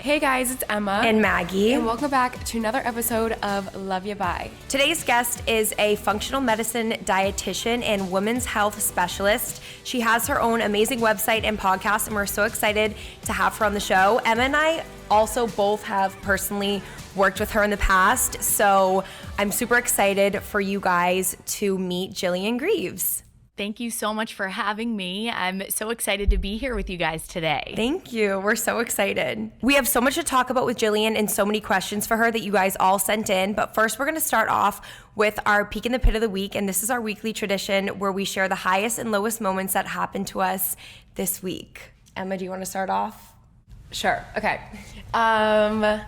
Hey guys, it's Emma. And Maggie. And welcome back to another episode of Love Ya Bye. Today's guest is a functional medicine dietitian and women's health specialist. She has her own amazing website and podcast, and we're so excited to have her on the show. Emma and I also both have personally worked with her in the past, so I'm super excited for you guys to meet Jillian Greaves. Thank you so much for having me. I'm so excited to be here with you guys today. Thank you. We're so excited. We have so much to talk about with Jillian and so many questions for her that you guys all sent in. But first, we're going to start off with our Peek in the Pit of the Week. And this is our weekly tradition where we share the highest and lowest moments that happened to us this week. Emma, do you want to start off? Sure. Okay. My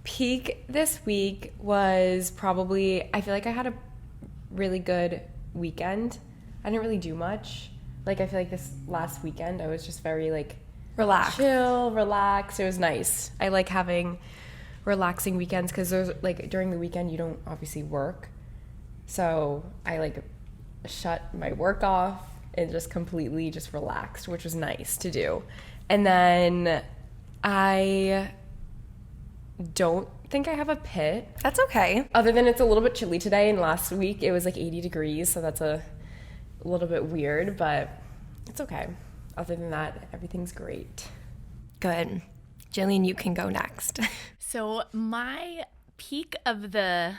peak this week was probably, I feel like I had a really good weekend. I didn't really do much. I feel like this last weekend I was just very relaxed. Chill, relaxed. It was nice. I like having relaxing weekends because there's during the weekend you don't obviously work. So I shut my work off and just completely just relaxed, which was nice to do. And then I don't think I have a pit. That's okay. Other than it's a little bit chilly today, and last week it was 80 degrees, so that's a little bit weird, but it's okay. Other than that, everything's great. Good. Jillian, you can go next. So my peak of the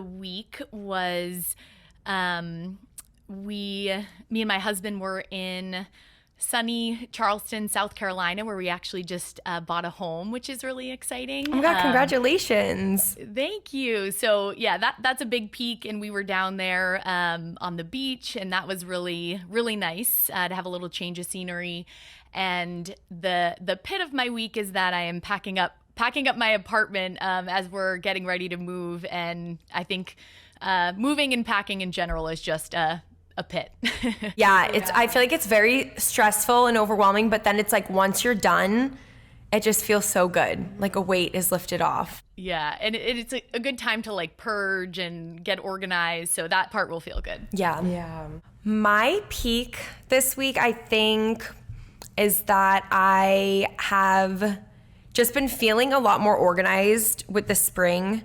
week was me and my husband were in sunny Charleston, South Carolina, where we actually just bought a home, which is really exciting. Oh my God, congratulations. Thank you. So yeah, that's a big peak, and we were down there on the beach, and that was really, really nice to have a little change of scenery. And the pit of my week is that I am packing up my apartment as we're getting ready to move, and I think moving and packing in general is just a pit. Yeah, I feel like it's very stressful and overwhelming, but then it's once you're done, it just feels so good. A weight is lifted off. Yeah, and it's a good time to purge and get organized, so that part will feel good. Yeah. My peak this week, I think, is that I have just been feeling a lot more organized with the spring.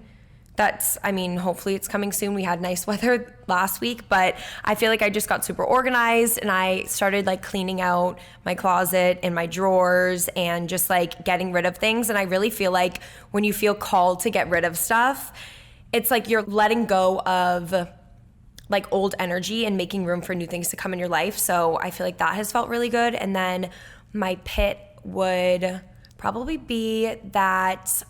Hopefully it's coming soon. We had nice weather last week, but I feel like I just got super organized, and I started cleaning out my closet and my drawers and just getting rid of things. And I really feel like when you feel called to get rid of stuff, it's you're letting go of old energy and making room for new things to come in your life. So I feel like that has felt really good. And then my pit would probably be that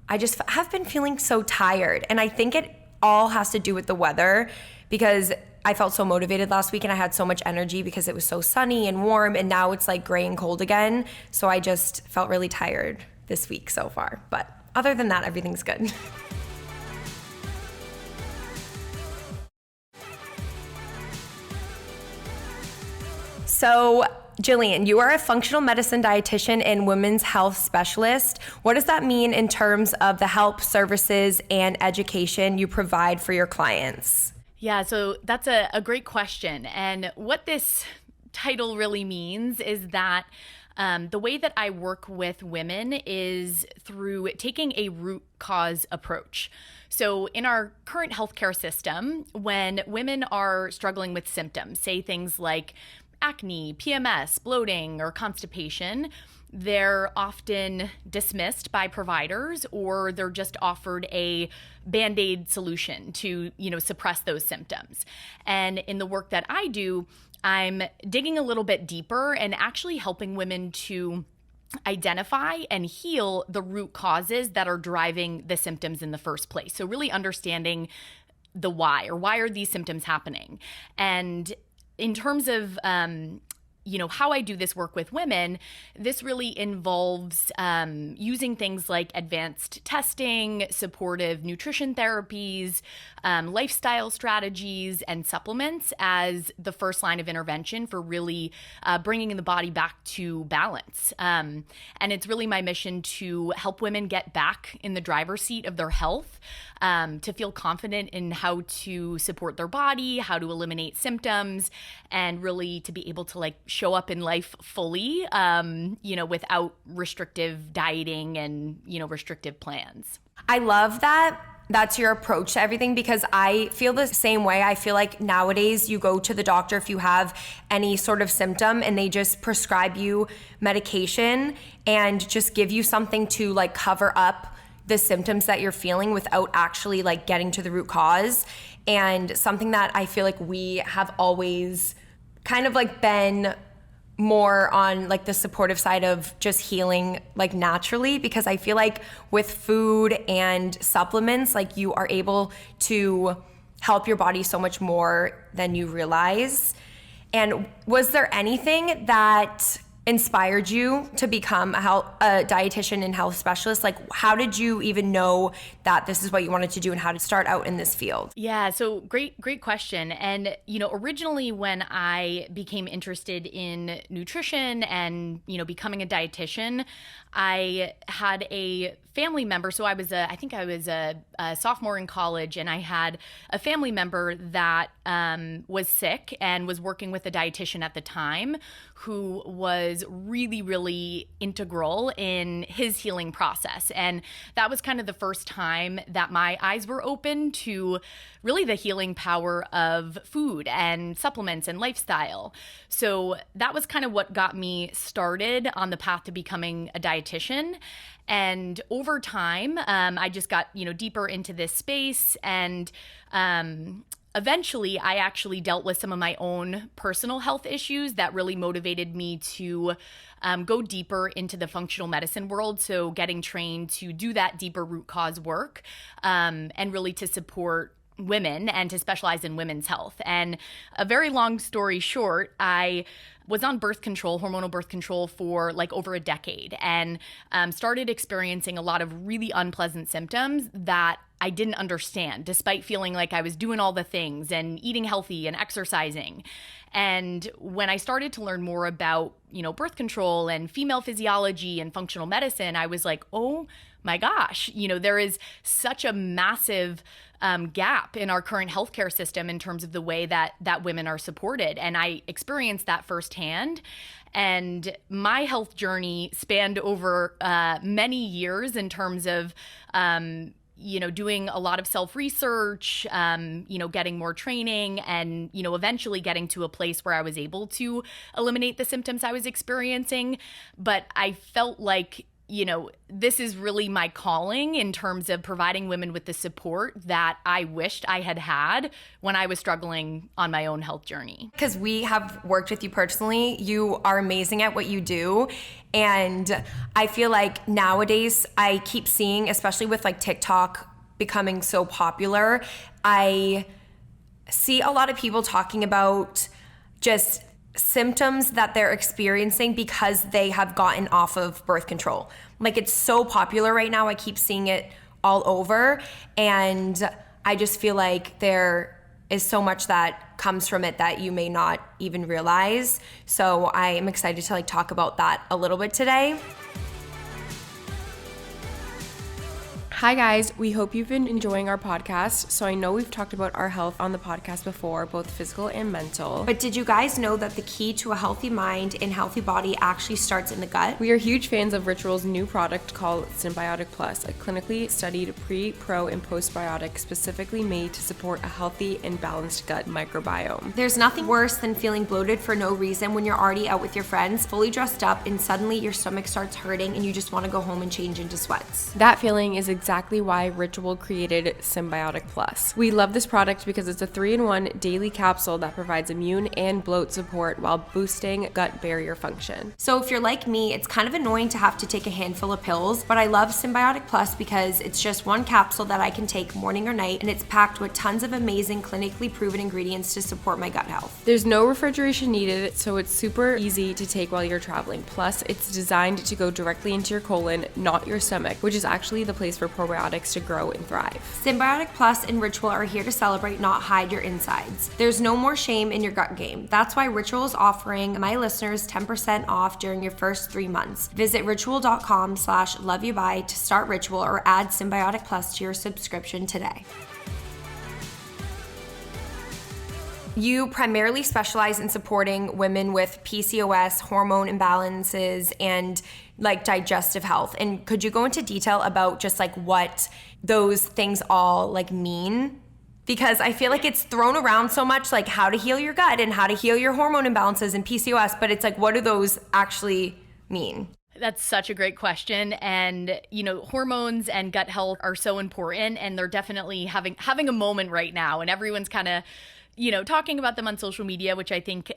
I just have been feeling so tired, and I think it all has to do with the weather, because I felt so motivated last week and I had so much energy because it was so sunny and warm, and now it's gray and cold again. So I just felt really tired this week so far. But other than that, everything's good. So Jillian, you are a functional medicine dietitian and women's health specialist. What does that mean in terms of the help, services, and education you provide for your clients? Yeah, so that's a great question. And what this title really means is that the way that I work with women is through taking a root cause approach. So in our current healthcare system, when women are struggling with symptoms, say things like acne, PMS, bloating, or constipation, they're often dismissed by providers, or they're just offered a Band-Aid solution to, suppress those symptoms. And in the work that I do, I'm digging a little bit deeper and actually helping women to identify and heal the root causes that are driving the symptoms in the first place. So really understanding the why, or why are these symptoms happening? And in terms of how I do this work with women, this really involves using things like advanced testing, supportive nutrition therapies, lifestyle strategies, and supplements as the first line of intervention for really bringing the body back to balance. And it's really my mission to help women get back in the driver's seat of their health, to feel confident in how to support their body, how to eliminate symptoms, and really to be able to show up in life fully, without restrictive dieting and, restrictive plans. I love that that's your approach to everything, because I feel the same way. I feel like nowadays you go to the doctor if you have any sort of symptom and they just prescribe you medication and just give you something to like cover up the symptoms that you're feeling without actually like getting to the root cause. And something that I feel like we have always kind of like been more on like the supportive side of just healing like naturally, because I feel like with food and supplements, like you are able to help your body so much more than you realize. And was there anything that inspired you to become a dietitian and health specialist? Like, how did you even know that this is what you wanted to do and how to start out in this field? Yeah, so great question. And, originally when I became interested in nutrition and, becoming a dietitian, I had a family member. So I was a sophomore in college, and I had a family member that was sick and was working with a dietitian at the time, who was really, really integral in his healing process. And that was kind of the first time that my eyes were open to really the healing power of food and supplements and lifestyle. So that was kind of what got me started on the path to becoming a dietitian. And over time, I just got, deeper into this space, and eventually I actually dealt with some of my own personal health issues that really motivated me to go deeper into the functional medicine world. So getting trained to do that deeper root cause work, and really to support women and to specialize in women's health. And a very long story short, I was on hormonal birth control for like over a decade, and started experiencing a lot of really unpleasant symptoms that I didn't understand, despite feeling like I was doing all the things and eating healthy and exercising. And when I started to learn more about, birth control and female physiology and functional medicine, I was like, oh my gosh, there is such a massive gap in our current healthcare system in terms of the way that women are supported. And I experienced that firsthand. And my health journey spanned over many years in terms of doing a lot of self-research, getting more training, and, eventually getting to a place where I was able to eliminate the symptoms I was experiencing. But I felt like, this is really my calling in terms of providing women with the support that I wished I had had when I was struggling on my own health journey. Because we have worked with you personally, you are amazing at what you do. And I feel like nowadays I keep seeing, especially with like TikTok becoming so popular, I see a lot of people talking about just symptoms that they're experiencing because they have gotten off of birth control. Like, it's so popular right now. I keep seeing it all over, and I just feel like there is so much that comes from it that you may not even realize. So I am excited to talk about that a little bit today. Hi guys, we hope you've been enjoying our podcast. So I know we've talked about our health on the podcast before, both physical and mental. But did you guys know that the key to a healthy mind and healthy body actually starts in the gut? We are huge fans of Ritual's new product called Symbiotic Plus, a clinically studied pre, pro, and postbiotic specifically made to support a healthy and balanced gut microbiome. There's nothing worse than feeling bloated for no reason when you're already out with your friends, fully dressed up, and suddenly your stomach starts hurting and you just want to go home and change into sweats. That feeling is exactly why Ritual created Symbiotic Plus. We love this product because it's a 3-in-1 daily capsule that provides immune and bloat support while boosting gut barrier function. So if you're like me, it's kind of annoying to have to take a handful of pills, but I love Symbiotic Plus because it's just one capsule that I can take morning or night, and it's packed with tons of amazing clinically proven ingredients to support my gut health. There's no refrigeration needed, so it's super easy to take while you're traveling. Plus, it's designed to go directly into your colon, not your stomach, which is actually the place for probiotics to grow and thrive. Symbiotic Plus and Ritual are here to celebrate, not hide your insides. There's no more shame in your gut game. That's why Ritual is offering my listeners 10% off during your first 3 months. Visit ritual.com/loveyoubuy to start Ritual or add Symbiotic Plus to your subscription today. You primarily specialize in supporting women with PCOS, hormone imbalances, and like digestive health. And could you go into detail about just like what those things all like mean? Because I feel like it's thrown around so much, like how to heal your gut and how to heal your hormone imbalances and PCOS, but it's like, what do those actually mean? That's such a great question. And, hormones and gut health are so important, and they're definitely having a moment right now. And everyone's kind of, talking about them on social media, which I think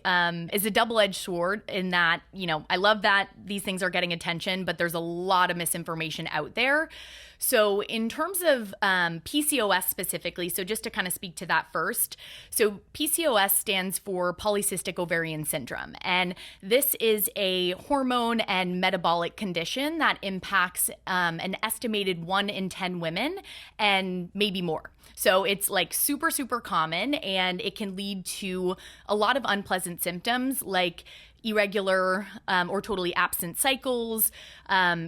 is a double-edged sword in that, I love that these things are getting attention, but there's a lot of misinformation out there. So in terms of PCOS specifically, so just to kind of speak to that first, so PCOS stands for polycystic ovarian syndrome. And this is a hormone and metabolic condition that impacts an estimated 1 in 10 women and maybe more. So it's like super, super common, and it can lead to a lot of unpleasant symptoms like irregular or totally absent cycles,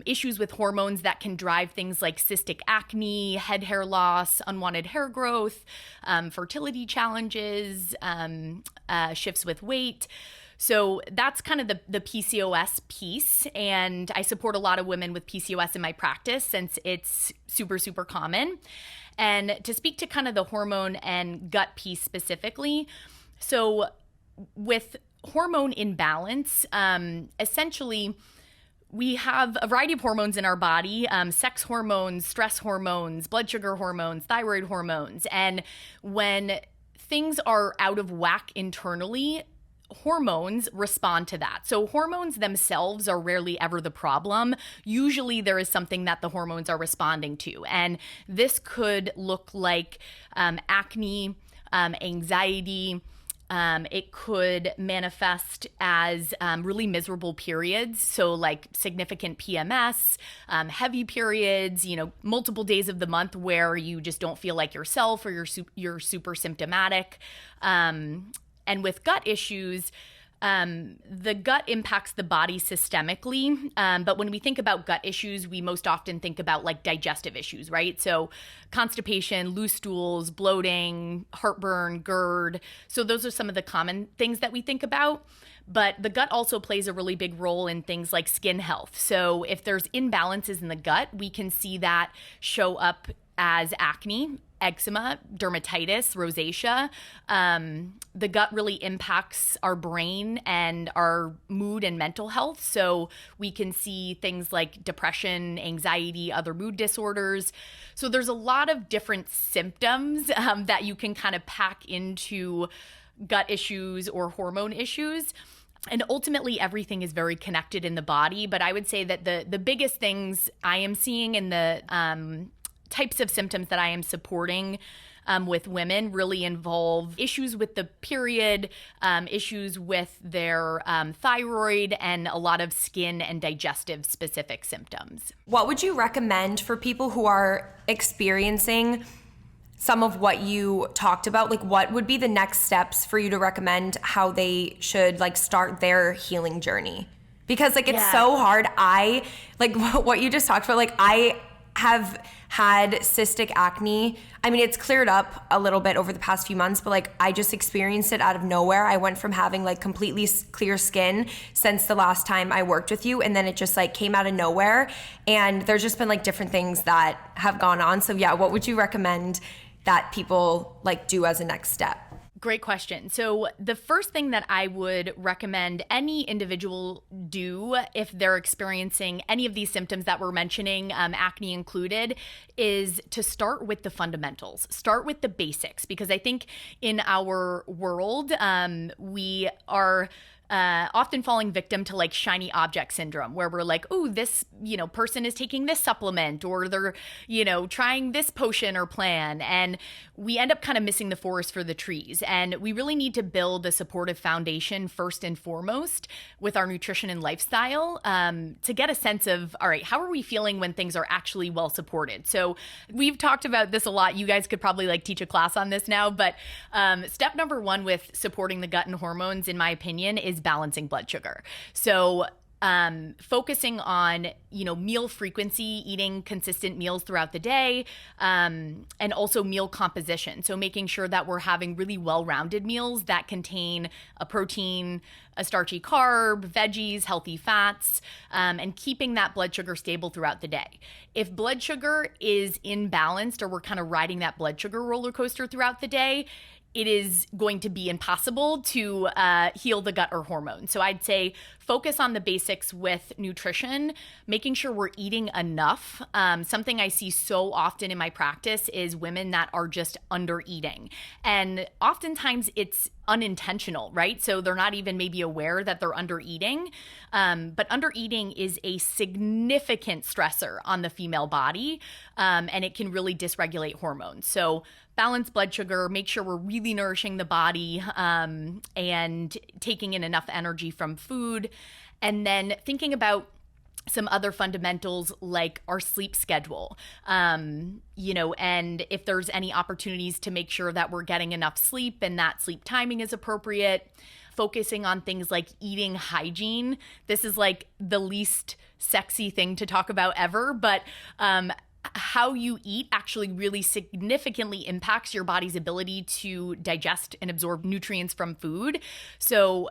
issues with hormones that can drive things like cystic acne, head hair loss, unwanted hair growth, fertility challenges, shifts with weight. So that's kind of the PCOS piece. And I support a lot of women with PCOS in my practice since it's super, super common. And to speak to kind of the hormone and gut piece specifically, so with hormone imbalance, essentially, we have a variety of hormones in our body, sex hormones, stress hormones, blood sugar hormones, thyroid hormones. And when things are out of whack internally, hormones respond to that. So hormones themselves are rarely ever the problem. Usually there is something that the hormones are responding to. And this could look like acne, anxiety. It could manifest as really miserable periods, so like significant PMS, heavy periods, multiple days of the month where you just don't feel like yourself or you're super symptomatic. And with gut issues, the gut impacts the body systemically. But when we think about gut issues, we most often think about like digestive issues, right? So constipation, loose stools, bloating, heartburn, GERD. So those are some of the common things that we think about. But the gut also plays a really big role in things like skin health. So if there's imbalances in the gut, we can see that show up as acne, eczema, dermatitis, rosacea. The gut really impacts our brain and our mood and mental health. So we can see things like depression, anxiety, other mood disorders. So there's a lot of different symptoms that you can kind of pack into gut issues or hormone issues. And ultimately, everything is very connected in the body. But I would say that the biggest things I am seeing in the types of symptoms that I am supporting with women really involve issues with the period, issues with their thyroid, and a lot of skin and digestive specific symptoms. What would you recommend for people who are experiencing some of what you talked about? Like, what would be the next steps for you to recommend how they should like start their healing journey? Because like it's so hard. I like what you just talked about. Like I have had cystic acne. I mean, it's cleared up a little bit over the past few months, but like I just experienced it out of nowhere. I went from having like completely clear skin since the last time I worked with you, and then it just like came out of nowhere. And there's just been like different things that have gone on. So yeah, what would you recommend that people like do as a next step? Great question. So the first thing that I would recommend any individual do if they're experiencing any of these symptoms that we're mentioning, acne included, is to start with the fundamentals. Start with the basics, because I think in our world, we are often falling victim to like shiny object syndrome, where we're like, oh, this, person is taking this supplement, or they're, trying this potion or plan. And we end up kind of missing the forest for the trees. And we really need to build a supportive foundation first and foremost with our nutrition and lifestyle to get a sense of, all right, how are we feeling when things are actually well supported? So we've talked about this a lot. You guys could probably like teach a class on this now, but step number one with supporting the gut and hormones, in my opinion, is balancing blood sugar. So focusing on, meal frequency, eating consistent meals throughout the day, and also meal composition. So making sure that we're having really well-rounded meals that contain a protein, a starchy carb, veggies, healthy fats, and keeping that blood sugar stable throughout the day. If blood sugar is imbalanced or we're kind of riding that blood sugar roller coaster throughout the day, it is going to be impossible to heal the gut or hormones. So I'd say focus on the basics with nutrition, making sure we're eating enough. Something I see so often in my practice is women that are just under eating. And oftentimes it's unintentional, right? So they're not even maybe aware that they're under eating. But under eating is a significant stressor on the female body, and it can really dysregulate hormones. So balance blood sugar, make sure we're really nourishing the body, and taking in enough energy from food. And then thinking about some other fundamentals like our sleep schedule, and if there's any opportunities to make sure that we're getting enough sleep and that sleep timing is appropriate. Focusing on things like eating hygiene. This is like the least sexy thing to talk about ever, but how you eat actually really significantly impacts your body's ability to digest and absorb nutrients from food. So,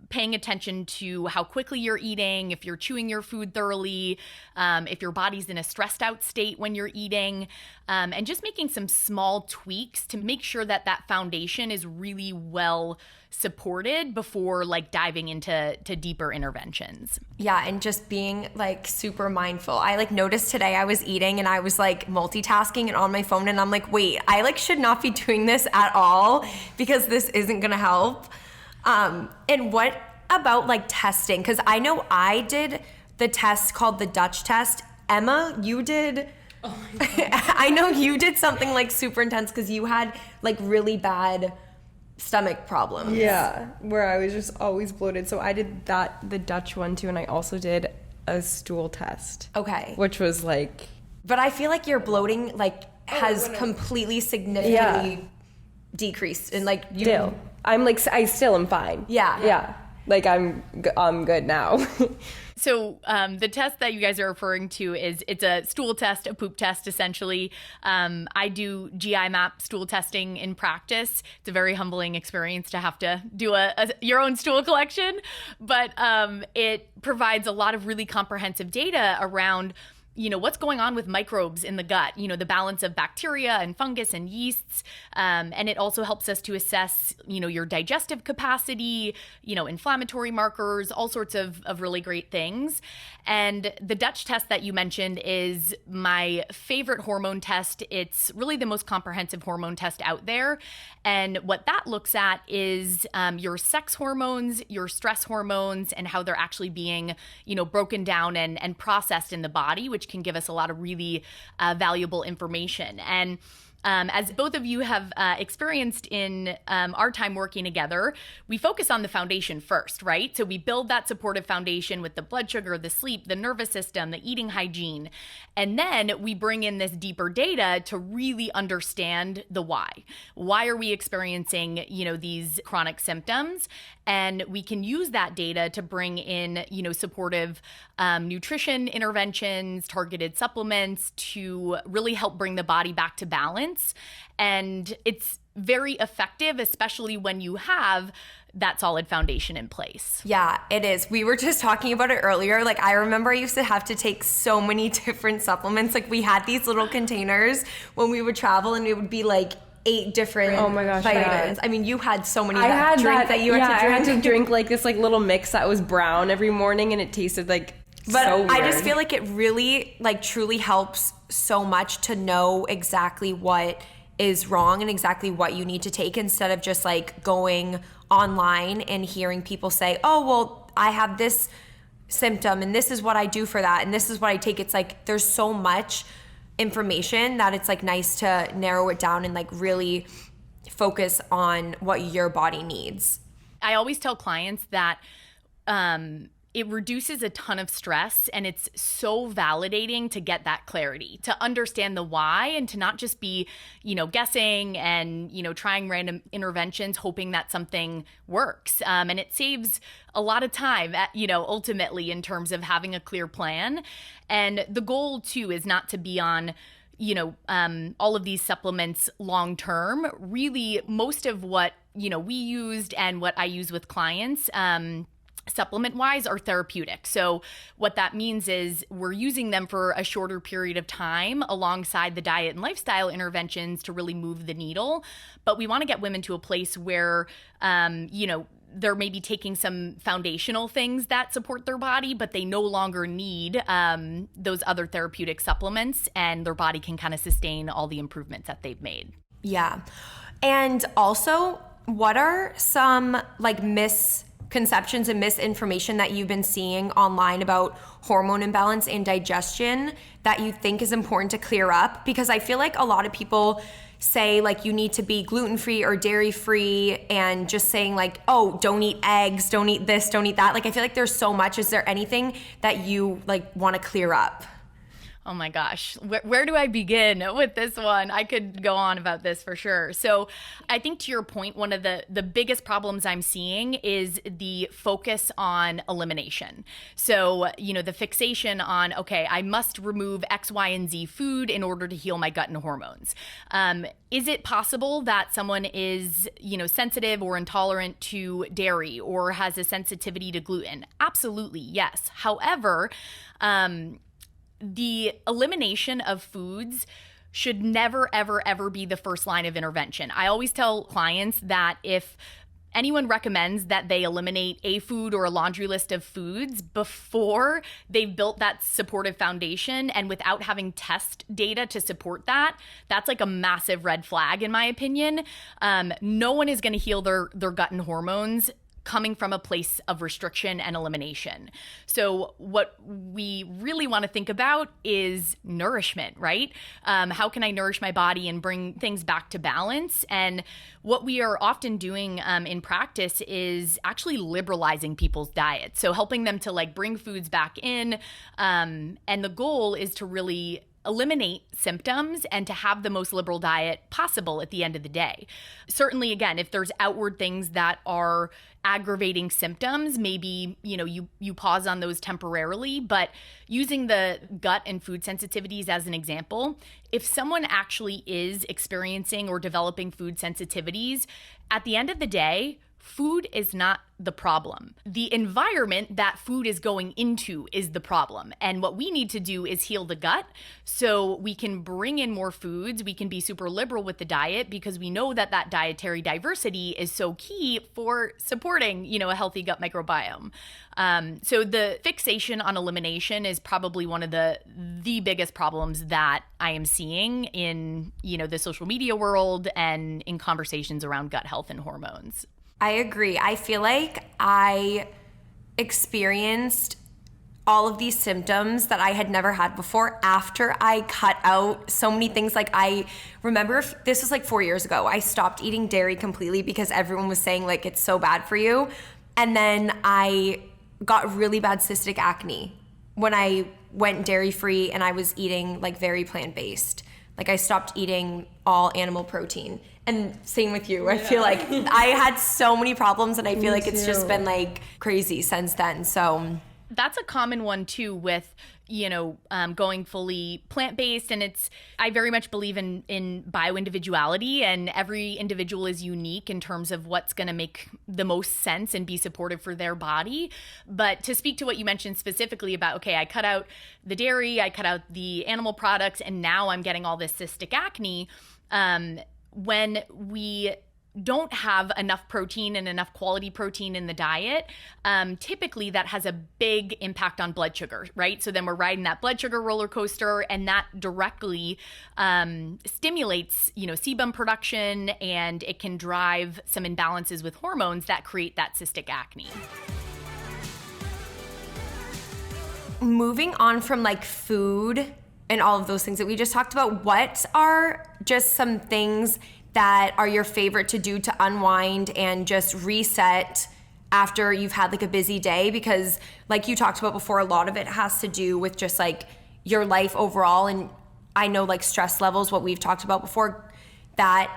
paying attention to how quickly you're eating, if you're chewing your food thoroughly, if your body's in a stressed out state when you're eating, and just making some small tweaks to make sure that that foundation is really well supported before like diving into deeper interventions. Yeah, and just being like super mindful. I like noticed today I was eating and I was like multitasking and on my phone, and I'm like, wait, I like should not be doing this at all because this isn't gonna help. And what about like testing? Because I know I did the test called the Dutch test. Emma, you did. Oh my God. I know you did something like super intense because you had like really bad stomach problems. Yeah, where I was just always bloated. So I did the Dutch one too, and I also did a stool test. Okay. Which was like. But I feel like your bloating like has completely significantly decreased, and like you. Still. I still am fine. Yeah. Yeah. Like I'm good now. So the test that you guys are referring to it's a stool test, a poop test, essentially. I do GI map stool testing in practice. It's a very humbling experience to have to do your own stool collection, but it provides a lot of really comprehensive data around what's going on with microbes in the gut, the balance of bacteria and fungus and yeasts. And it also helps us to assess, your digestive capacity, inflammatory markers, all sorts of really great things. And the Dutch test that you mentioned is my favorite hormone test. It's really the most comprehensive hormone test out there. And what that looks at is your sex hormones, your stress hormones, and how they're actually being, broken down and processed in the body, which can give us a lot of really valuable information. And as both of you have experienced in our time working together, we focus on the foundation first, right? So we build that supportive foundation with the blood sugar, the sleep, the nervous system, the eating hygiene. And then we bring in this deeper data to really understand the why. Why are we experiencing, these chronic symptoms? And we can use that data to bring in, supportive nutrition interventions, targeted supplements to really help bring the body back to balance. And it's very effective, especially when you have that solid foundation in place. Yeah, it is. We were just talking about it earlier. Like, I remember I used to have to take so many different supplements. Like, we had these little containers when we would travel, and it would be like 8 different vitamins. Yeah. I mean, you had so many drinks that you had to drink. I had to drink like this like little mix that was brown every morning, and it tasted like so weird. I just feel like it really like truly helps so much to know exactly what is wrong and exactly what you need to take, instead of just like going online and hearing people say, oh, well, I have this symptom and this is what I do for that and this is what I take. It's like there's so much information that it's like nice to narrow it down and like really focus on what your body needs. I always tell clients that it reduces a ton of stress, and it's so validating to get that clarity, to understand the why, and to not just be, guessing and, trying random interventions, hoping that something works. And it saves a lot of time, ultimately, in terms of having a clear plan. And the goal too is not to be on all of these supplements long term. Really, most of what, we used and what I use with clients, supplement wise, are therapeutic. So what that means is we're using them for a shorter period of time alongside the diet and lifestyle interventions to really move the needle. But we want to get women to a place where, they're maybe taking some foundational things that support their body, but they no longer need those other therapeutic supplements, and their body can kind of sustain all the improvements that they've made. Yeah. And also, what are some misconceptions and misinformation that you've been seeing online about hormone imbalance and digestion that you think is important to clear up? Because I feel like a lot of people say you need to be gluten-free or dairy-free, and just saying oh, don't eat eggs, don't eat this, don't eat that. I feel like there's so much. Is there anything that you want to clear up? Oh my gosh, where do I begin with this one? I could go on about this for sure. So I think, to your point, one of the biggest problems I'm seeing is the focus on elimination. So, the fixation on, okay, I must remove X, Y, and Z food in order to heal my gut and hormones. Is it possible that someone is, sensitive or intolerant to dairy or has a sensitivity to gluten? Absolutely, yes. However, the elimination of foods should never, ever, ever be the first line of intervention. I always tell clients that if anyone recommends that they eliminate a food or a laundry list of foods before they've built that supportive foundation and without having test data to support that, that's a massive red flag, in my opinion. No one is going to heal their gut and hormones coming from a place of restriction and elimination. So what we really want to think about is nourishment, right? How can I nourish my body and bring things back to balance? And what we are often doing in practice is actually liberalizing people's diets. So helping them to bring foods back in. And the goal is to really eliminate symptoms and to have the most liberal diet possible at the end of the day. Certainly, again, if there's outward things that are aggravating symptoms, maybe, you pause on those temporarily, but using the gut and food sensitivities as an example, if someone actually is experiencing or developing food sensitivities, at the end of the day, food is not the problem. The environment that food is going into is the problem. And what we need to do is heal the gut so we can bring in more foods. We can be super liberal with the diet because we know that dietary diversity is so key for supporting, a healthy gut microbiome. So the fixation on elimination is probably one of the biggest problems that I am seeing in, the social media world and in conversations around gut health and hormones. I agree. I feel like I experienced all of these symptoms that I had never had before after I cut out so many things. I remember this was 4 years ago. I stopped eating dairy completely because everyone was saying it's so bad for you. And then I got really bad cystic acne when I went dairy-free and I was eating very plant-based. I stopped eating all animal protein. And same with you. I feel like I had so many problems, and I feel like it's just been crazy since then. So that's a common one too with, going fully plant-based. And I very much believe in bio-individuality, and every individual is unique in terms of what's going to make the most sense and be supportive for their body. But to speak to what you mentioned specifically about, okay, I cut out the dairy, I cut out the animal products, and now I'm getting all this cystic acne. When we don't have enough protein and enough quality protein in the diet, typically that has a big impact on blood sugar, right? So then we're riding that blood sugar roller coaster, and that directly stimulates, sebum production, and it can drive some imbalances with hormones that create that cystic acne. Moving on from food and all of those things that we just talked about, what are just some things that are your favorite to do to unwind and just reset after you've had like a busy day, because like you talked about before, a lot of it has to do with just like your life overall. And I know like stress levels, what we've talked about before, that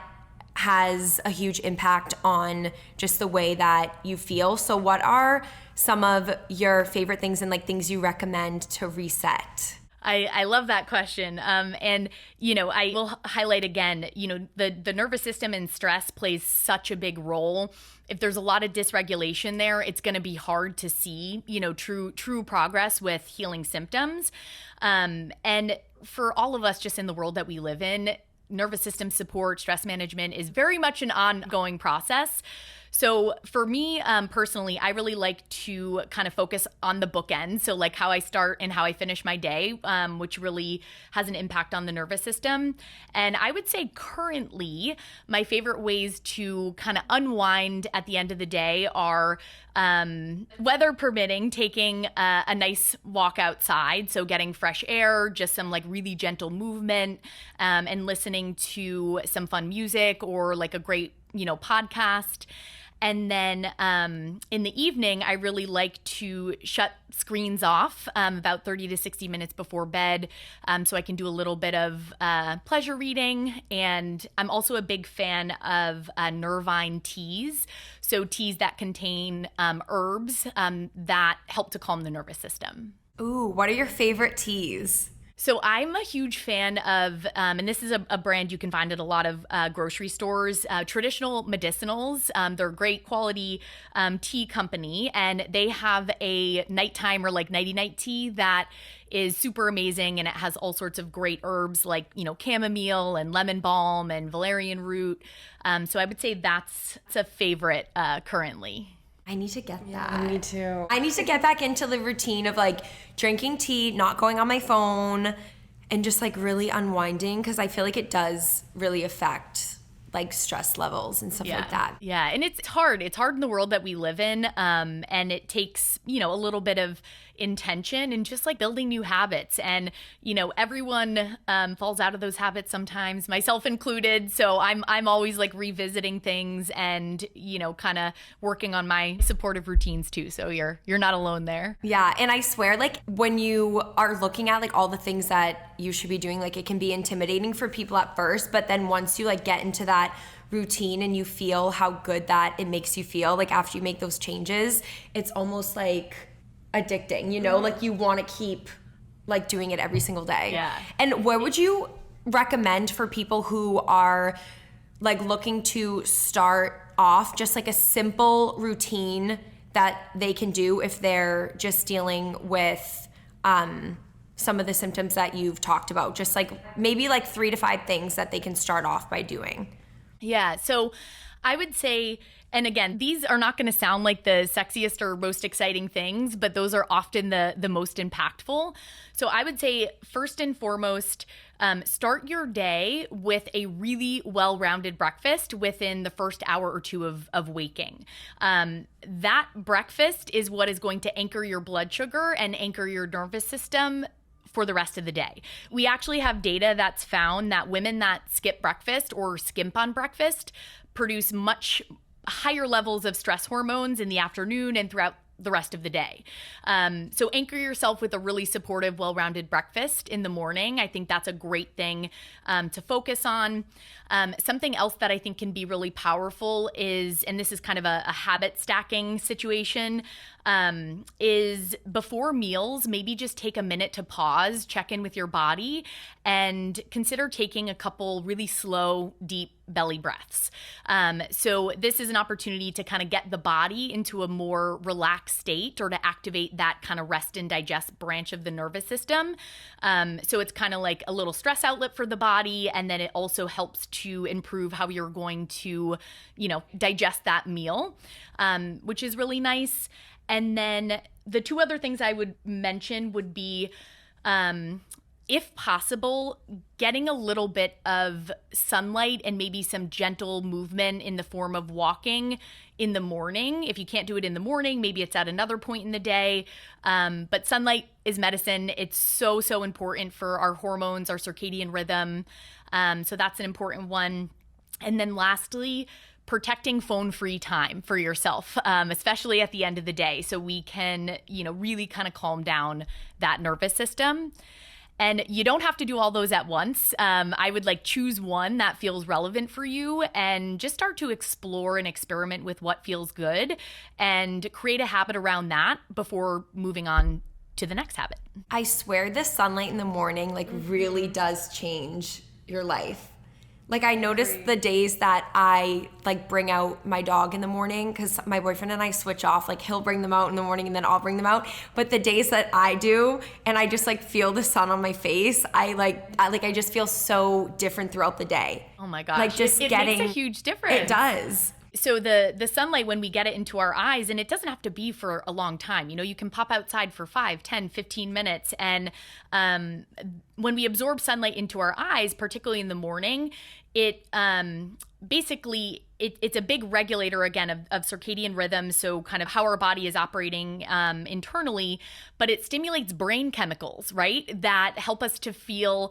has a huge impact on just the way that you feel. So what are some of your favorite things and like things you recommend to reset? I love that question. And, I will highlight again, the nervous system and stress plays such a big role. If there's a lot of dysregulation there, it's going to be hard to see, true progress with healing symptoms. And for all of us just in the world that we live in, nervous system support, stress management is very much an ongoing process. So for me personally, I really like to kind of focus on the bookends. So like how I start and how I finish my day, which really has an impact on the nervous system. And I would say currently my favorite ways to kind of unwind at the end of the day are weather permitting, taking a nice walk outside. So getting fresh air, just some like really gentle movement, and listening to some fun music or like a great, podcast. And then in the evening, I really like to shut screens off about 30 to 60 minutes before bed, so I can do a little bit of pleasure reading. And I'm also a big fan of nervine teas, so teas that contain herbs that help to calm the nervous system. Ooh, what are your favorite teas? So I'm a huge fan of, and this is a brand you can find at a lot of grocery stores, Traditional Medicinals. They're a great quality tea company, and they have a nighttime or like nighty-night tea that is super amazing, and it has all sorts of great herbs like, chamomile and lemon balm and valerian root. So I would say that's a favorite currently. I need to get that. Yeah, me too. I need to get back into the routine of like drinking tea, not going on my phone, and just like really unwinding, because I feel like it does really affect like stress levels and stuff like that. Yeah, and it's hard. It's hard in the world that we live in, and it takes, a little bit of intention and just like building new habits. And, everyone falls out of those habits sometimes, myself included. So I'm always like revisiting things and, kind of working on my supportive routines too. So you're not alone there. Yeah, and I swear, like when you are looking at like all the things that you should be doing, like it can be intimidating for people at first, but then once you like get into that routine and you feel how good that it makes you feel, like after you make those changes, it's almost like addicting, like you want to keep like doing it every single day. Yeah. And what would you recommend for people who are like looking to start off just like a simple routine that they can do if they're just dealing with some of the symptoms that you've talked about, just like maybe like 3 to 5 things that they can start off by doing? Yeah, so I would say, and again, these are not going to sound like the sexiest or most exciting things, but those are often the most impactful. So I would say, first and foremost, start your day with a really well-rounded breakfast within the first hour or two of waking. That breakfast is what is going to anchor your blood sugar and anchor your nervous system for the rest of the day. We actually have data that's found that women that skip breakfast or skimp on breakfast produce much higher levels of stress hormones in the afternoon and throughout the rest of the day. So anchor yourself with a really supportive, well-rounded breakfast in the morning. I think that's a great thing to focus on. Something else that I think can be really powerful is, and this is kind of a habit stacking situation, is before meals, maybe just take a minute to pause, check in with your body, and consider taking a couple really slow, deep belly breaths. So this is an opportunity to kind of get the body into a more relaxed state, or to activate that kind of rest and digest branch of the nervous system. So it's kind of like a little stress outlet for the body, and then it also helps to improve how you're going to, digest that meal, which is really nice. And then the 2 other things I would mention would be, if possible, getting a little bit of sunlight and maybe some gentle movement in the form of walking in the morning. If you can't do it in the morning, maybe it's at another point in the day. But sunlight is medicine. It's so, so important for our hormones, our circadian rhythm. So that's an important one. And then lastly, protecting phone-free time for yourself, especially at the end of the day, so we can, really kind of calm down that nervous system. And you don't have to do all those at once. I would choose one that feels relevant for you and just start to explore and experiment with what feels good and create a habit around that before moving on to the next habit. I swear the sunlight in the morning really does change your life. I notice the days that I bring out my dog in the morning, because my boyfriend and I switch off. He'll bring them out in the morning and then I'll bring them out. But the days that I do and I just feel the sun on my face, I just feel so different throughout the day. Oh my gosh. It makes a huge difference. It does. So the sunlight, when we get it into our eyes, and it doesn't have to be for a long time, you can pop outside for 5, 10, 15 minutes. And when we absorb sunlight into our eyes, particularly in the morning, it basically it's a big regulator again of circadian rhythm, so kind of how our body is operating internally, but it stimulates brain chemicals, right, that help us to feel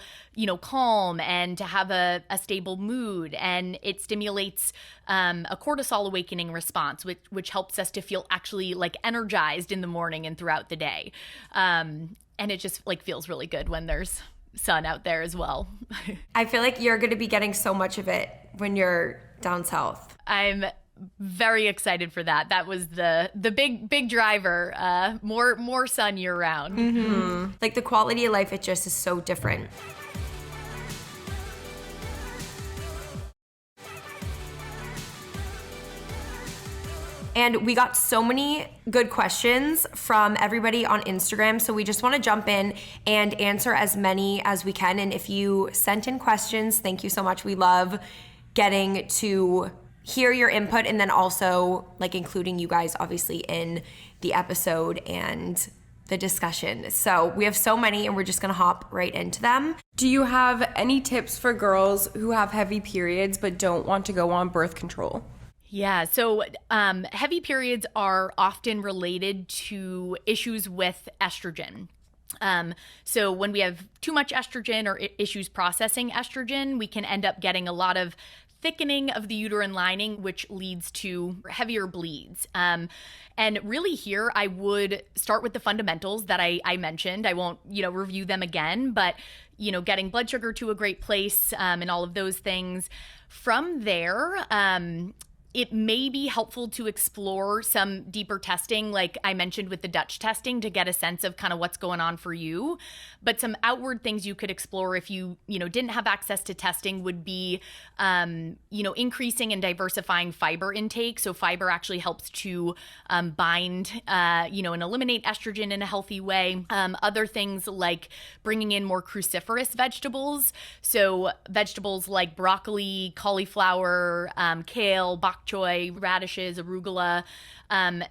calm and to have a stable mood, and it stimulates a cortisol awakening response, which helps us to feel actually energized in the morning and throughout the day, and it just feels really good when there's sun out there as well. I feel like you're going to be getting so much of it when you're down south. I'm very excited for that. That was the big driver. More sun year round. Mm-hmm. The quality of life, it just is so different. And we got so many good questions from everybody on Instagram, so we just want to jump in and answer as many as we can. And if you sent in questions, thank you so much. We love getting to hear your input, and then also including you guys obviously in the episode and the discussion. So we have so many, and we're just gonna hop right into them. Do you have any tips for girls who have heavy periods but don't want to go on birth control? Yeah, so heavy periods are often related to issues with estrogen. So when we have too much estrogen or issues processing estrogen, we can end up getting a lot of thickening of the uterine lining, which leads to heavier bleeds. And really here, I would start with the fundamentals that I mentioned. I won't, review them again, but, getting blood sugar to a great place and all of those things. From there, it may be helpful to explore some deeper testing, like I mentioned with the Dutch testing, to get a sense of kind of what's going on for you. But some outward things you could explore if you didn't have access to testing would be, increasing and diversifying fiber intake. So fiber actually helps to bind, and eliminate estrogen in a healthy way. Other things like bringing in more cruciferous vegetables. So vegetables like broccoli, cauliflower, kale, bok choy, radishes, arugula.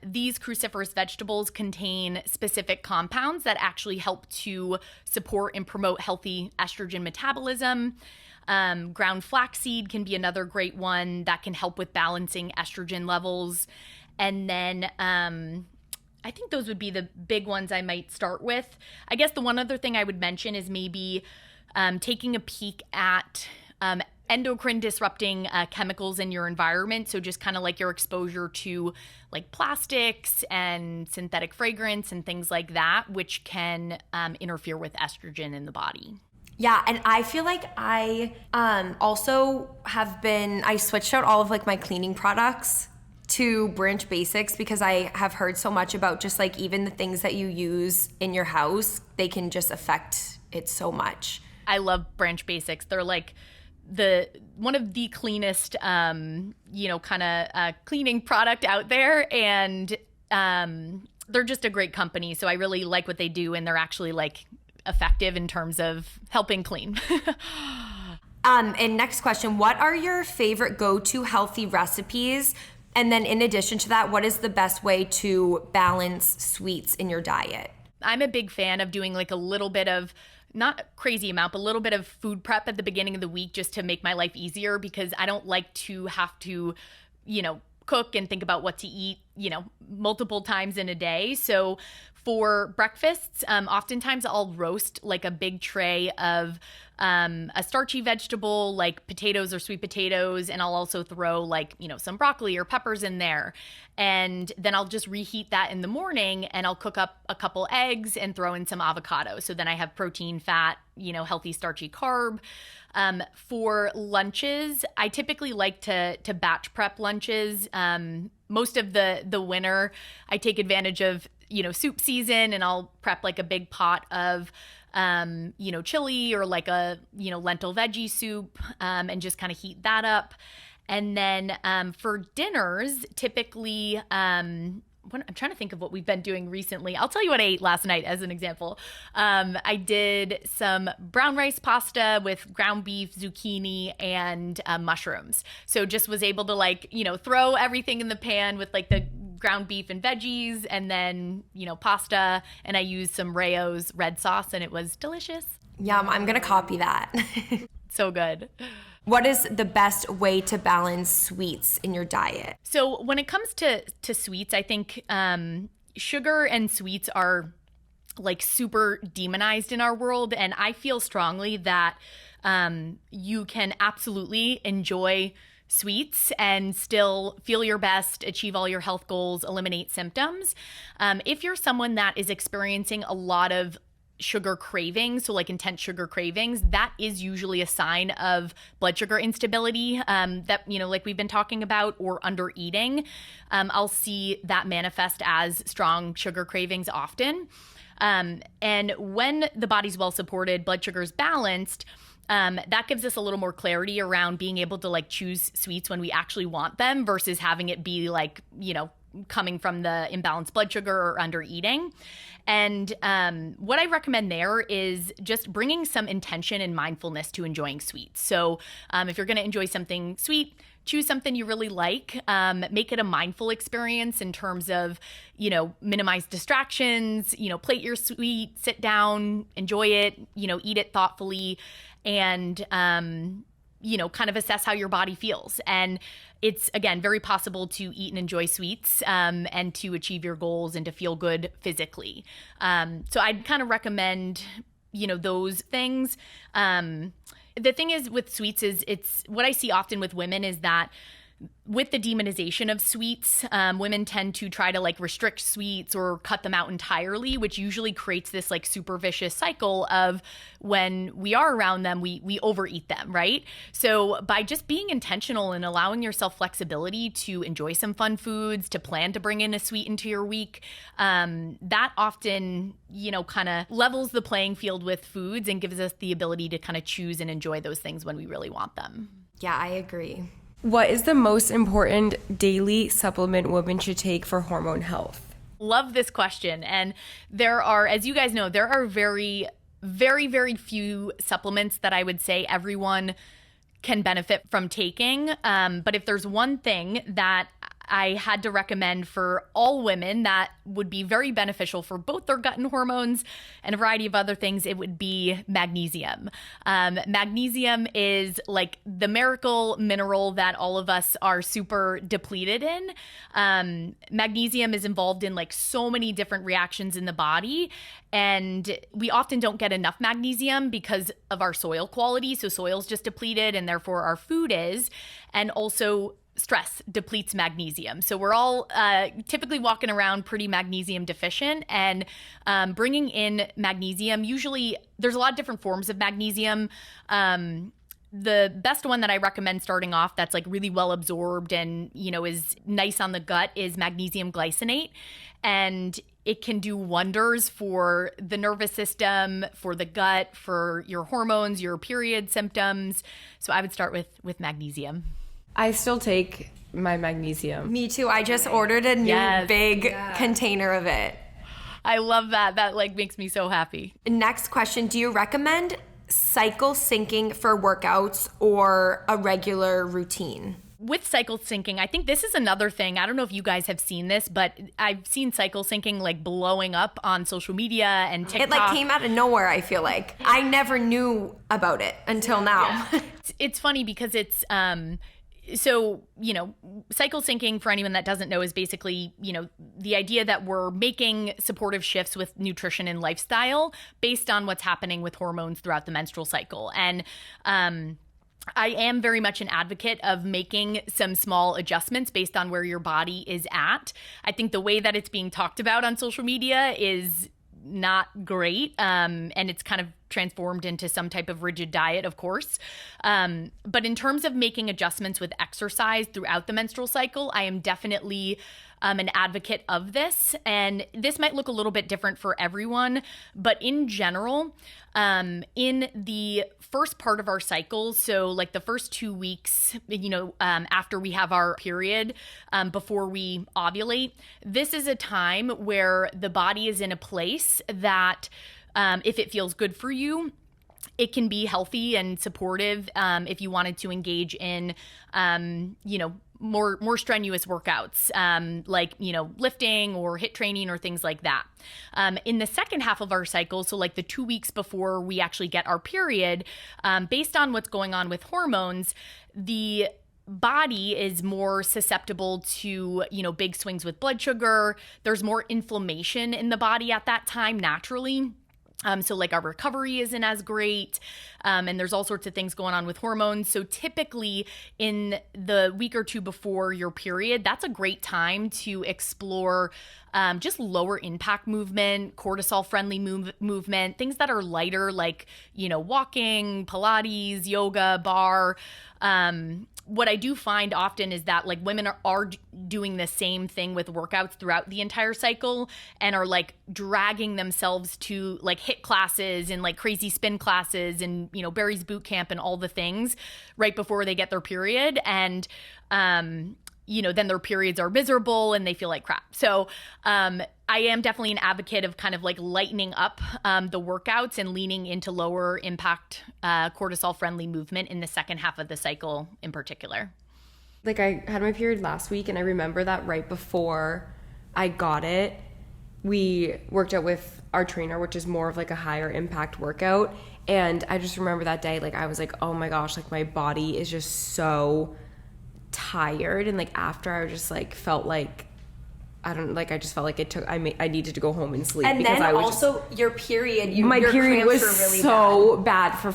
These cruciferous vegetables contain specific compounds that actually help to support and promote healthy estrogen metabolism. Ground flaxseed can be another great one that can help with balancing estrogen levels. And then I think those would be the big ones I might start with. I guess the one other thing I would mention is maybe taking a peek at endocrine disrupting chemicals in your environment. So just kind of your exposure to plastics and synthetic fragrance and things like that, which can interfere with estrogen in the body. Yeah, and I feel like I also I switched out all of my cleaning products to Branch Basics, because I have heard so much about just even the things that you use in your house, they can just affect it so much. I love Branch Basics. They're one of the cleanest, cleaning product out there, and they're just a great company. So I really like what they do, and they're actually effective in terms of helping clean. And next question, what are your favorite go-to healthy recipes? And then in addition to that, what is the best way to balance sweets in your diet? I'm a big fan of doing a little bit of, not a crazy amount, but a little bit of food prep at the beginning of the week just to make my life easier, because I don't like to have to, cook and think about what to eat, multiple times in a day. So For breakfasts, oftentimes I'll roast like a big tray of a starchy vegetable like potatoes or sweet potatoes, and I'll also throw like, some broccoli or peppers in there. And then I'll just reheat that in the morning, and I'll cook up a couple eggs and throw in some avocado. So then I have protein, fat, healthy starchy carb. For lunches, I typically like to batch prep lunches. Most of the winter, I take advantage of soup season, and I'll prep like a big pot of chili or like a lentil veggie soup, and just kind of heat that up. And then for dinners, typically I'm trying to think of what we've been doing recently. I'll tell you what I ate last night as an example. I did some brown rice pasta with ground beef, zucchini, and mushrooms. So just was able to throw everything in the pan with like the ground beef and veggies, and then, pasta. And I used some Rayo's red sauce, and it was delicious. Yum, I'm going to copy that. So good. What is the best way to balance sweets in your diet? So when it comes to sweets, I think sugar and sweets are like super demonized in our world. And I feel strongly that you can absolutely enjoy sweets and still feel your best, achieve all your health goals, eliminate symptoms. If you're someone that is experiencing a lot of sugar cravings, so like intense sugar cravings, that is usually a sign of blood sugar instability, that, like we've been talking about, or under eating. I'll see that manifest as strong sugar cravings often. And when the body's well supported, blood sugar is balanced, that gives us a little more clarity around being able to like choose sweets when we actually want them versus having it be like, coming from the imbalanced blood sugar or under eating. And what I recommend there is just bringing some intention and mindfulness to enjoying sweets. So if you're going to enjoy something sweet, choose something you really like. Make it a mindful experience in terms of, minimize distractions, plate your sweet, sit down, enjoy it, eat it thoughtfully, and, kind of assess how your body feels. And it's, again, very possible to eat and enjoy sweets and to achieve your goals and to feel good physically. So I'd kind of recommend, those things. The thing is with sweets is it's what I see often with women is that with the demonization of sweets, women tend to try to like restrict sweets or cut them out entirely, which usually creates this like super vicious cycle of when we are around them, we overeat them, right? So by just being intentional and allowing yourself flexibility to enjoy some fun foods, to plan to bring in a sweet into your week, that often, kind of levels the playing field with foods and gives us the ability to kind of choose and enjoy those things when we really want them. Yeah, I agree. What is the most important daily supplement women should take for hormone health? Love this question. And there are, as you guys know, there are very, very, very few supplements that I would say everyone can benefit from taking. But if there's one thing that I had to recommend for all women that would be very beneficial for both their gut and hormones and a variety of other things, it would be magnesium. Magnesium is like the miracle mineral that all of us are super depleted in. Magnesium is involved in like so many different reactions in the body, and we often don't get enough magnesium because of our soil quality. So soil's just depleted, and therefore our food is. And also stress depletes magnesium. So we're all typically walking around pretty magnesium deficient, and bringing in magnesium, usually there's a lot of different forms of magnesium. The best one that I recommend starting off that's like really well absorbed and, is nice on the gut is magnesium glycinate. And it can do wonders for the nervous system, for the gut, for your hormones, your period symptoms. So I would start with magnesium. I still take my magnesium. Me too. I just ordered a new big container of it. I love that. That like makes me so happy. Next question. Do you recommend cycle syncing for workouts or a regular routine? With cycle syncing, I think this is another thing. I don't know if you guys have seen this, but I've seen cycle syncing like blowing up on social media and TikTok. It like came out of nowhere, I feel like. I never knew about it until now. It's funny because it's so, cycle syncing, for anyone that doesn't know, is basically, the idea that we're making supportive shifts with nutrition and lifestyle based on what's happening with hormones throughout the menstrual cycle. And I am very much an advocate of making some small adjustments based on where your body is at. I think the way that it's being talked about on social media is not great, and it's kind of transformed into some type of rigid diet, of course. But in terms of making adjustments with exercise throughout the menstrual cycle, I am definitely an advocate of this. And this might look a little bit different for everyone, but in general, in the first part of our cycle, so like the first 2 weeks, after we have our period, before we ovulate, this is a time where the body is in a place that, if it feels good for you, it can be healthy and supportive, if you wanted to engage in, more strenuous workouts, like, lifting or HIIT training or things like that. In the second half of our cycle, so like the 2 weeks before we actually get our period, based on what's going on with hormones, the body is more susceptible to, big swings with blood sugar. There's more inflammation in the body at that time naturally. So like our recovery isn't as great, and there's all sorts of things going on with hormones. So typically in the week or two before your period, that's a great time to explore just lower impact movement, cortisol friendly movement, things that are lighter, like, walking, Pilates, yoga, bar. What I do find often is that like women are doing the same thing with workouts throughout the entire cycle and are like dragging themselves to like HIIT classes and like crazy spin classes and, Barry's boot camp and all the things right before they get their period. And, then their periods are miserable and they feel like crap. So, I am definitely an advocate of kind of like lightening up the workouts and leaning into lower impact cortisol friendly movement in the second half of the cycle in particular. Like I had my period last week and I remember that right before I got it, we worked out with our trainer, which is more of like a higher impact workout. And I just remember that day, like I was like, oh my gosh, like my body is just so tired. And like after I just like felt like, I just felt like I needed to go home and sleep. And because then I was also just, your period, my your period was cramps were really so bad for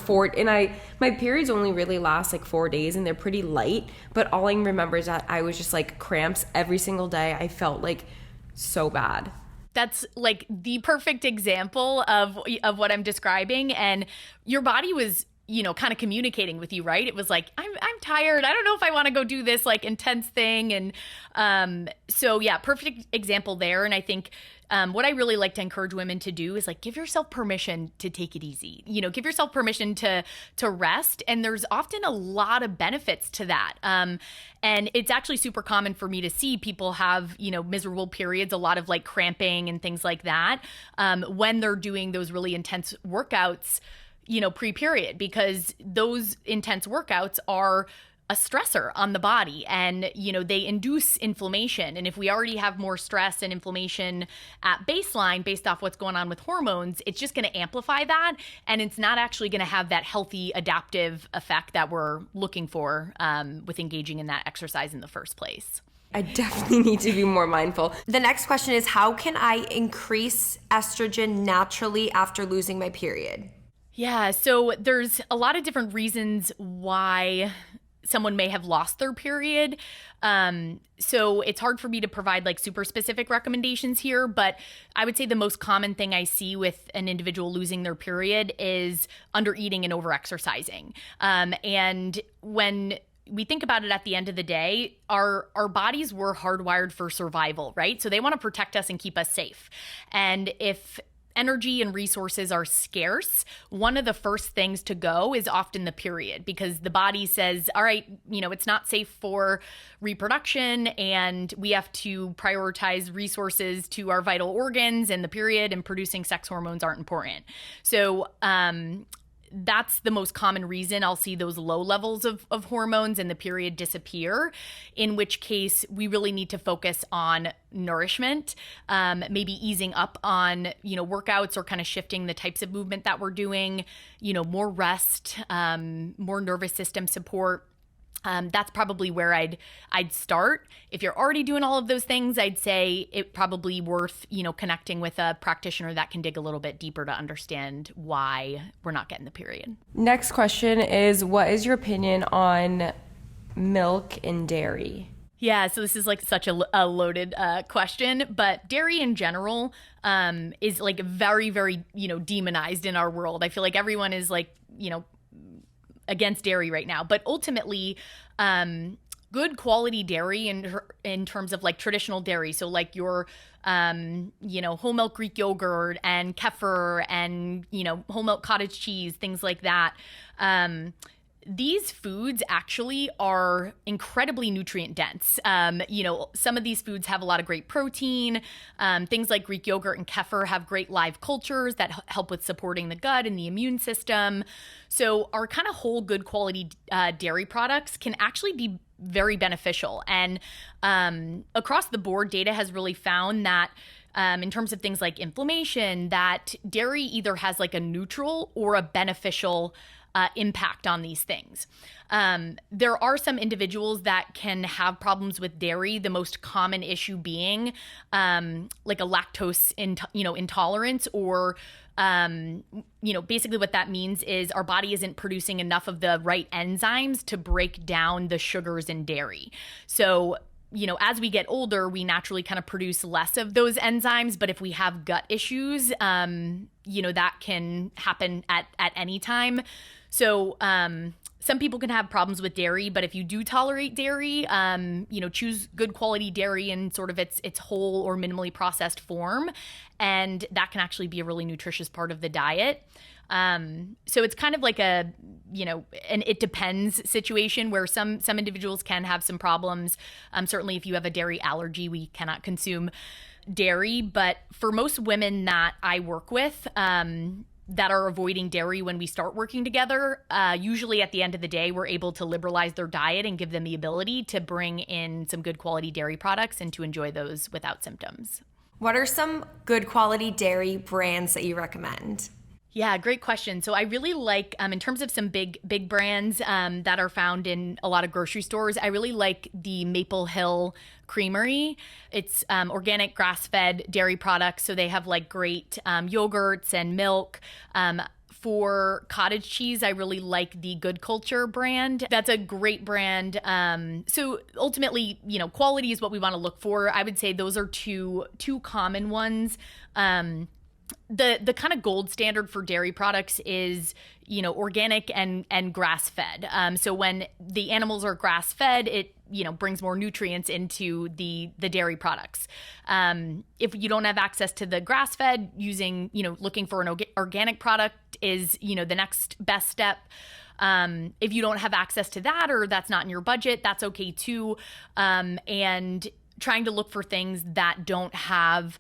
my periods only really last like 4 days and they're pretty light. But all I remember is that I was just like cramps every single day. I felt like so bad. That's like the perfect example of what I'm describing. And your body was, kind of communicating with you, right? It was like, I'm tired. I don't know if I want to go do this like intense thing. And so yeah, perfect example there. And I think what I really like to encourage women to do is like give yourself permission to take it easy. Give yourself permission to rest. And there's often a lot of benefits to that. And it's actually super common for me to see people have, miserable periods, a lot of like cramping and things like that, when they're doing those really intense workouts, pre-period, because those intense workouts are a stressor on the body and, they induce inflammation. And if we already have more stress and inflammation at baseline based off what's going on with hormones, it's just going to amplify that. And it's not actually going to have that healthy adaptive effect that we're looking for with engaging in that exercise in the first place. I definitely need to be more mindful. The next question is, how can I increase estrogen naturally after losing my period? Yeah, so there's a lot of different reasons why someone may have lost their period. So it's hard for me to provide like super specific recommendations here, but I would say the most common thing I see with an individual losing their period is under eating and over exercising. And when we think about it at the end of the day, our bodies were hardwired for survival, right? So they want to protect us and keep us safe. And if energy and resources are scarce, one of the first things to go is often the period, because the body says, all right, it's not safe for reproduction and we have to prioritize resources to our vital organs, and the period and producing sex hormones aren't important. So, that's the most common reason I'll see those low levels of hormones and the period disappear, in which case we really need to focus on nourishment, maybe easing up on, workouts or kind of shifting the types of movement that we're doing, more rest, more nervous system support. That's probably where I'd start. If you're already doing all of those things, I'd say it probably worth, connecting with a practitioner that can dig a little bit deeper to understand why we're not getting the period. Next question is, what is your opinion on milk and dairy? Yeah, so this is like such a loaded question, but dairy in general is like very, very, demonized in our world. I feel like everyone is like, against dairy right now, but ultimately, good quality dairy in terms of like traditional dairy, so like your whole milk Greek yogurt and kefir and whole milk cottage cheese, things like that. These foods actually are incredibly nutrient dense. Some of these foods have a lot of great protein. Things like Greek yogurt and kefir have great live cultures that help with supporting the gut and the immune system. So our kind of whole good quality dairy products can actually be very beneficial. And across the board, data has really found that in terms of things like inflammation, that dairy either has like a neutral or a beneficial impact on these things. There are some individuals that can have problems with dairy, the most common issue being like a lactose intolerance, or basically what that means is our body isn't producing enough of the right enzymes to break down the sugars in dairy. So as we get older, we naturally kind of produce less of those enzymes. But if we have gut issues, that can happen at any time. So some people can have problems with dairy, but if you do tolerate dairy, choose good quality dairy in sort of its whole or minimally processed form. And that can actually be a really nutritious part of the diet. So it's kind of like an it depends situation where some individuals can have some problems. Certainly if you have a dairy allergy, we cannot consume dairy. But for most women that I work with, that are avoiding dairy when we start working together, usually at the end of the day, we're able to liberalize their diet and give them the ability to bring in some good quality dairy products and to enjoy those without symptoms. What are some good quality dairy brands that you recommend? Yeah, great question. So I really like, in terms of some big brands that are found in a lot of grocery stores, I really like the Maple Hill Creamery. It's organic grass-fed dairy products. So they have like great yogurts and milk. For cottage cheese, I really like the Good Culture brand. That's a great brand. So ultimately, quality is what we want to look for. I would say those are two common ones. The kind of gold standard for dairy products is, organic and grass-fed. So when the animals are grass-fed, it, brings more nutrients into the dairy products. If you don't have access to the grass-fed, looking for an organic product is, the next best step. If you don't have access to that, or that's not in your budget, that's okay too. And trying to look for things that don't have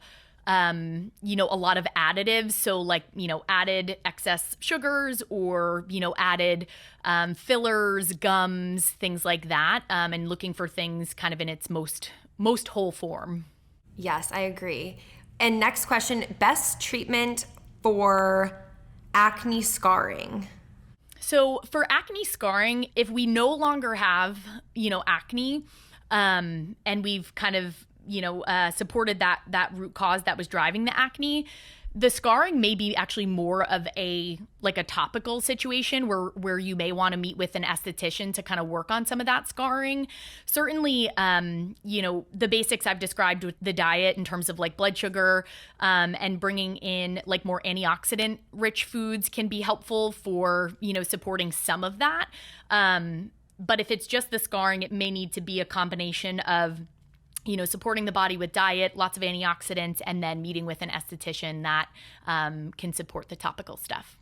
a lot of additives. So like, added excess sugars or, added fillers, gums, things like that. And looking for things kind of in its most whole form. Yes, I agree. And next question, best treatment for acne scarring. So for acne scarring, if we no longer have, acne, and we've kind of supported that root cause that was driving the acne, the scarring may be actually more of a topical situation where you may want to meet with an esthetician to kind of work on some of that scarring. Certainly, the basics I've described with the diet in terms of like blood sugar, and bringing in like more antioxidant rich foods can be helpful for, supporting some of that. But if it's just the scarring, it may need to be a combination of supporting the body with diet, lots of antioxidants, and then meeting with an esthetician that can support the topical stuff.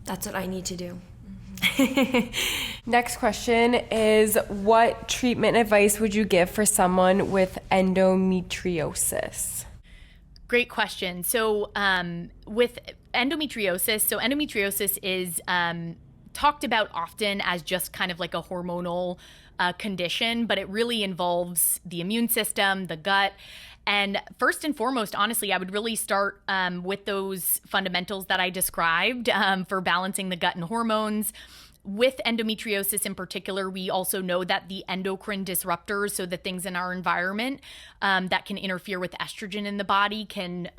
That's what I need to do. Next question is, what treatment advice would you give for someone with endometriosis? Great question. So with endometriosis is talked about often as just kind of like a hormonal condition, but it really involves the immune system, the gut. And first and foremost, honestly, I would really start with those fundamentals that I described for balancing the gut and hormones. with endometriosis in particular, we also know that the endocrine disruptors, so the things in our environment that can interfere with estrogen in the body, can,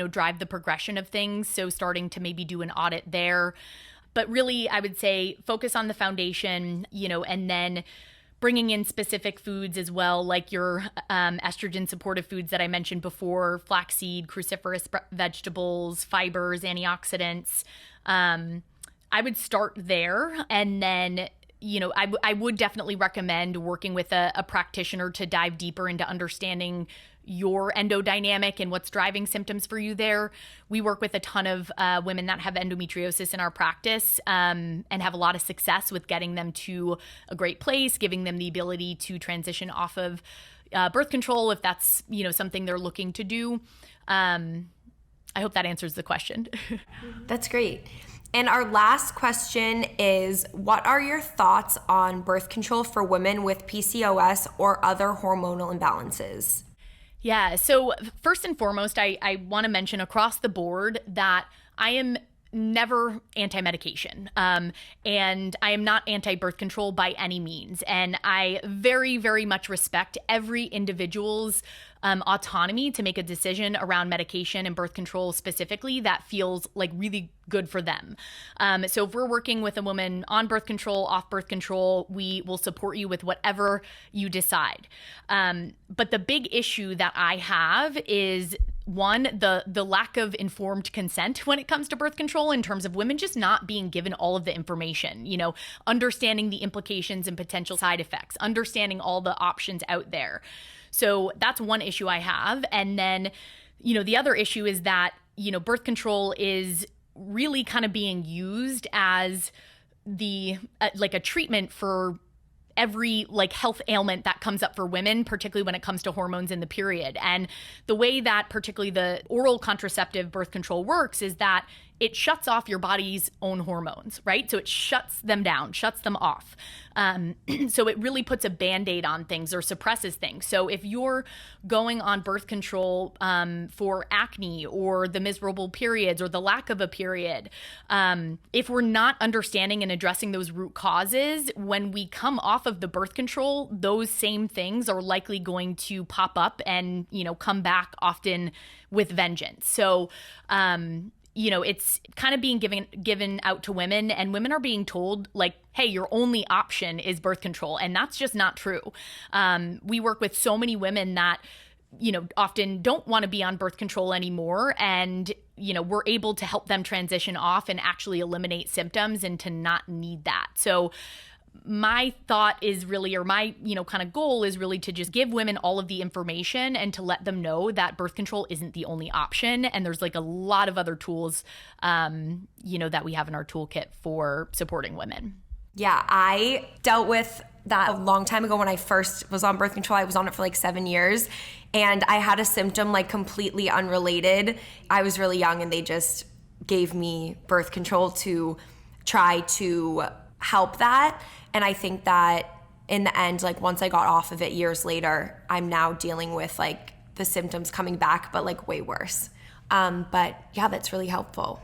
drive the progression of things. So starting to maybe do an audit there. But really, I would say focus on the foundation, and then bringing in specific foods as well, like your estrogen supportive foods that I mentioned before: flaxseed, cruciferous vegetables, fibers, antioxidants. I would start there, and then I would definitely recommend working with a practitioner to dive deeper into understanding your endodynamic and what's driving symptoms for you there. We work with a ton of women that have endometriosis in our practice, and have a lot of success with getting them to a great place, giving them the ability to transition off of birth control if that's something they're looking to do. I hope that answers the question. That's great. And our last question is, what are your thoughts on birth control for women with PCOS or other hormonal imbalances? Yeah, so first and foremost, I want to mention across the board that I am never anti-medication, and I am not anti-birth control by any means. And I very, very much respect every individual's autonomy to make a decision around medication and birth control specifically that feels like really good for them. So if we're working with a woman on birth control, off birth control, we will support you with whatever you decide. But the big issue that I have is, one, the lack of informed consent when it comes to birth control, in terms of women just not being given all of the information, understanding the implications and potential side effects, understanding all the options out there. So that's one issue I have. And then, the other issue is that, birth control is really kind of being used as like a treatment for every health ailment that comes up for women, particularly when it comes to hormones in the period. And the way that particularly the oral contraceptive birth control works is that it shuts off your body's own hormones, right? So it shuts them down, shuts them off. So it really puts a Band-Aid on things or suppresses things. So if you're going on birth control for acne or the miserable periods or the lack of a period, if we're not understanding and addressing those root causes, when we come off of the birth control, those same things are likely going to pop up and, come back often with vengeance. So, it's kind of being given out to women, and women are being told hey, your only option is birth control. And that's just not true. We work with so many women that, often don't want to be on birth control anymore. And, we're able to help them transition off and actually eliminate symptoms and to not need that. So my thought is really, or my, kind of goal is really to just give women all of the information and to let them know that birth control isn't the only option. And there's a lot of other tools, that we have in our toolkit for supporting women. Yeah, I dealt with that a long time ago when I first was on birth control. I was on it for 7 years, and I had a symptom completely unrelated. I was really young, and they just gave me birth control to try to help that. And I think that in the end, once I got off of it years later, I'm now dealing with the symptoms coming back, but way worse. But yeah, that's really helpful.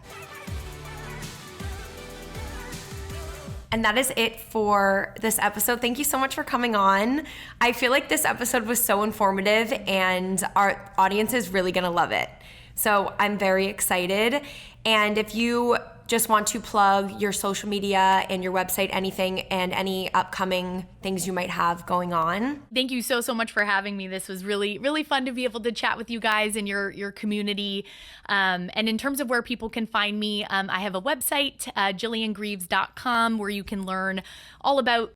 And that is it for this episode. Thank you so much for coming on. I feel like this episode was so informative, and our audience is really gonna love it. So I'm very excited. And if you just want to plug your social media and your website, anything, and any upcoming things you might have going on. Thank you so much for having me. This was really, really fun to be able to chat with you guys and your community. And in terms of where people can find me, I have a website, jilliangreaves.com, where you can learn all about